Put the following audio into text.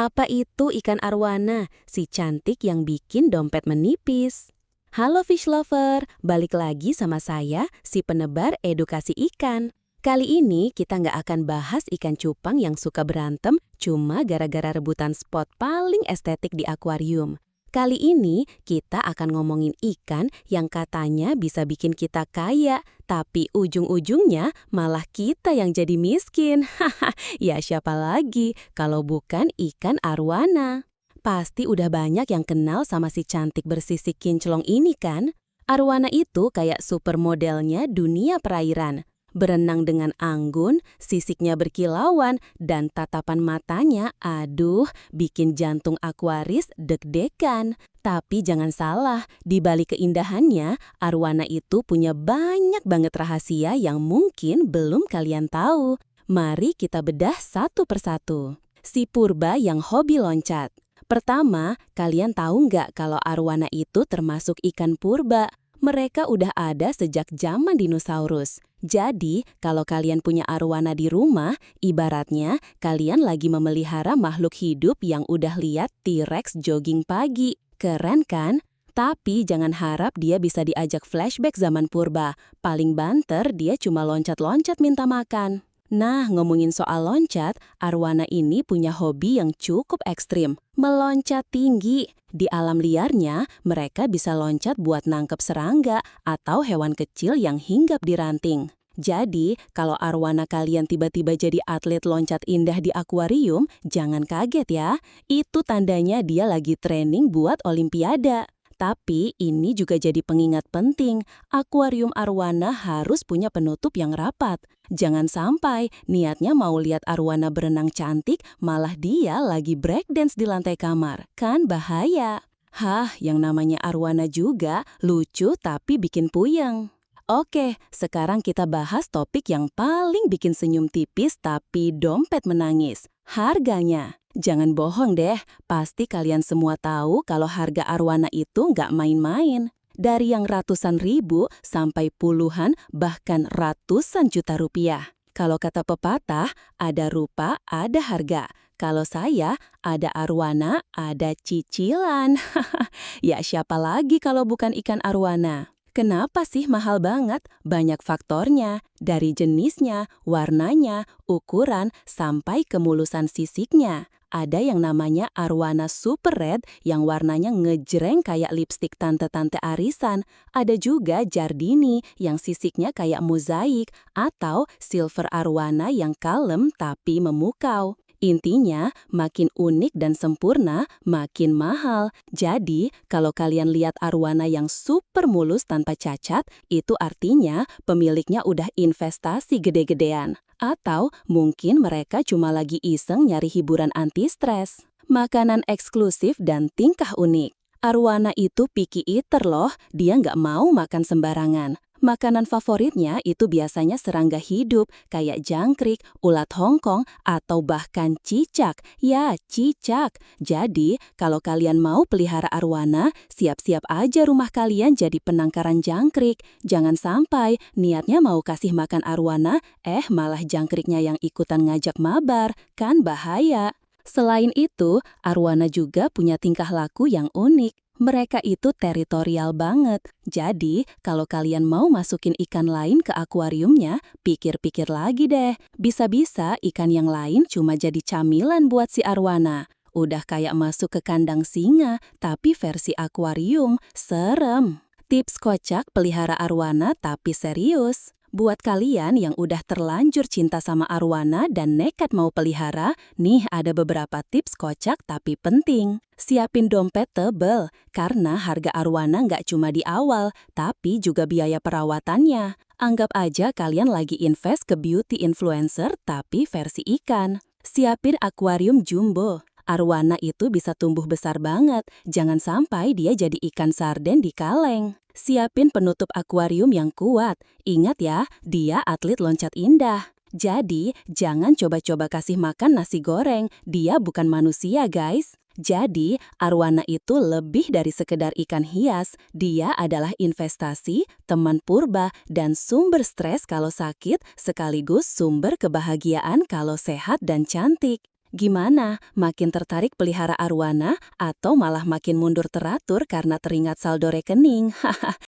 Apa itu ikan arwana, si cantik yang bikin dompet menipis? Halo fish lover, balik lagi sama saya, si penebar edukasi ikan. Kali ini kita nggak akan bahas ikan cupang yang suka berantem cuma gara-gara rebutan spot paling estetik di akuarium. Kali ini kita akan ngomongin ikan yang katanya bisa bikin kita kaya, tapi ujung-ujungnya malah kita yang jadi miskin. Ya siapa lagi kalau bukan ikan arwana? Pasti udah banyak yang kenal sama si cantik bersisik kinclong ini kan? Arwana itu kayak supermodelnya dunia perairan. Berenang dengan anggun, sisiknya berkilauan, dan tatapan matanya, aduh, bikin jantung akuaris deg-degan. Tapi jangan salah, di balik keindahannya, arwana itu punya banyak banget rahasia yang mungkin belum kalian tahu. Mari kita bedah satu persatu. Si purba yang hobi loncat. Pertama, kalian tahu nggak kalau arwana itu termasuk ikan purba? Mereka udah ada sejak zaman dinosaurus. Jadi, kalau kalian punya arwana di rumah, ibaratnya kalian lagi memelihara makhluk hidup yang udah lihat T-Rex jogging pagi. Keren kan? Tapi jangan harap dia bisa diajak flashback zaman purba. Paling banter dia cuma loncat-loncat minta makan. Nah, ngomongin soal loncat, arwana ini punya hobi yang cukup ekstrim. Meloncat tinggi. Di alam liarnya, mereka bisa loncat buat nangkep serangga atau hewan kecil yang hinggap di ranting. Jadi, kalau arwana kalian tiba-tiba jadi atlet loncat indah di akuarium, jangan kaget ya. Itu tandanya dia lagi training buat olimpiade. Tapi ini juga jadi pengingat penting, akuarium arwana harus punya penutup yang rapat. Jangan sampai niatnya mau lihat arwana berenang cantik, malah dia lagi breakdance di lantai kamar. Kan bahaya. Hah, yang namanya arwana juga lucu tapi bikin puyeng. Oke, sekarang kita bahas topik yang paling bikin senyum tipis tapi dompet menangis. Harganya. Jangan bohong deh, pasti kalian semua tahu kalau harga arwana itu nggak main-main. Dari yang ratusan ribu sampai puluhan bahkan ratusan juta rupiah. Kalau kata pepatah, ada rupa, ada harga. Kalau saya, ada arwana, ada cicilan. Ya siapa lagi kalau bukan ikan arwana? Kenapa sih mahal banget? Banyak faktornya, dari jenisnya, warnanya, ukuran, sampai kemulusan sisiknya. Ada yang namanya arwana super red yang warnanya ngejreng kayak lipstik tante-tante arisan. Ada juga jardini yang sisiknya kayak mozaik atau silver arwana yang kalem tapi memukau. Intinya, makin unik dan sempurna, makin mahal. Jadi, kalau kalian lihat arwana yang super mulus tanpa cacat, itu artinya pemiliknya udah investasi gede-gedean. Atau mungkin mereka cuma lagi iseng nyari hiburan anti-stres. Makanan eksklusif dan tingkah unik. Arwana itu picky eater loh, dia nggak mau makan sembarangan. Makanan favoritnya itu biasanya serangga hidup, kayak jangkrik, ulat Hongkong, atau bahkan cicak. Ya, cicak. Jadi, kalau kalian mau pelihara arwana, siap-siap aja rumah kalian jadi penangkaran jangkrik. Jangan sampai niatnya mau kasih makan arwana, malah jangkriknya yang ikutan ngajak mabar. Kan bahaya. Selain itu, arwana juga punya tingkah laku yang unik. Mereka itu teritorial banget. Jadi, kalau kalian mau masukin ikan lain ke akuariumnya, pikir-pikir lagi deh. Bisa-bisa ikan yang lain cuma jadi camilan buat si arwana. Udah kayak masuk ke kandang singa, tapi versi akuarium, serem. Tips kocak pelihara arwana tapi serius. Buat kalian yang udah terlanjur cinta sama arwana dan nekat mau pelihara, nih ada beberapa tips kocak tapi penting. Siapin dompet tebel, karena harga arwana nggak cuma di awal, tapi juga biaya perawatannya. Anggap aja kalian lagi invest ke beauty influencer tapi versi ikan. Siapin akuarium jumbo. Arwana itu bisa tumbuh besar banget, jangan sampai dia jadi ikan sarden di kaleng. Siapin penutup akuarium yang kuat. Ingat ya, dia atlet loncat indah. Jadi, jangan coba-coba kasih makan nasi goreng, dia bukan manusia guys. Jadi, arwana itu lebih dari sekedar ikan hias. Dia adalah investasi, teman purba, dan sumber stres kalau sakit, sekaligus sumber kebahagiaan kalau sehat dan cantik. Gimana? Makin tertarik pelihara arwana atau malah makin mundur teratur karena teringat saldo rekening?